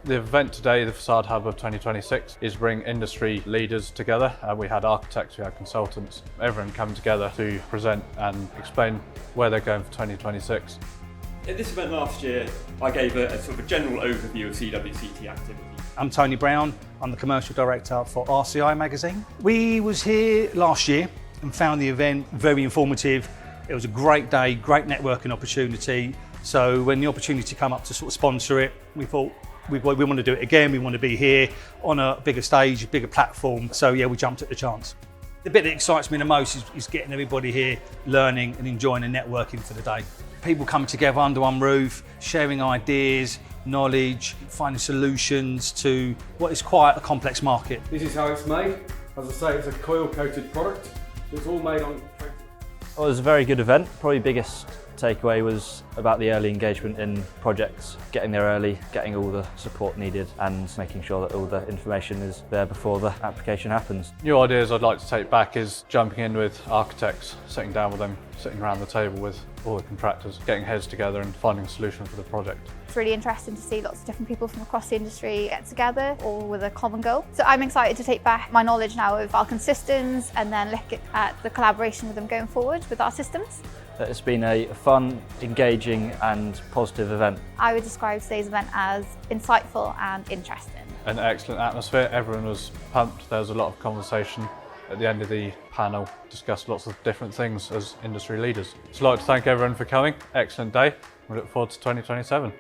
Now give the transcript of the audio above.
The event today, the Façade Hub of 2026, is bring industry leaders together. We had architects, we had consultants, everyone come together to present and explain where they're going for 2026. At this event last year, I gave a sort of a general overview of CWCT activity. I'm Tony Brown, I'm the Commercial Director for RCI magazine. We was here last year and found the event very informative. It was a great day, great networking opportunity. So when the opportunity came up to sort of sponsor it, we thought we want to do it again. We want to be here on a bigger stage, a bigger platform. So yeah, we jumped at the chance. The bit that excites me the most is getting everybody here learning and enjoying and networking for the day. People coming together under one roof, sharing ideas, knowledge, finding solutions to what is quite a complex market. This is how it's made. As I say, it's a coil-coated product. It's all made on. Well, it was a very good event. Probably biggest takeaway was about the early engagement in projects, getting there early, getting all the support needed and making sure that all the information is there before the application happens. New ideas I'd like to take back is jumping in with architects, sitting down with them, sitting around the table with all the contractors, getting heads together and finding a solution for the project. It's really interesting to see lots of different people from across the industry get together, all with a common goal. So I'm excited to take back my knowledge now of Valcan systems and then look at the collaboration with them going forward with our systems. It's been a fun, engaging and positive event. I would describe today's event as insightful and interesting. An excellent atmosphere, everyone was pumped, there was a lot of conversation. At the end of the panel, discussed lots of different things as industry leaders. So I'd like to thank everyone for coming, excellent day, we look forward to 2027.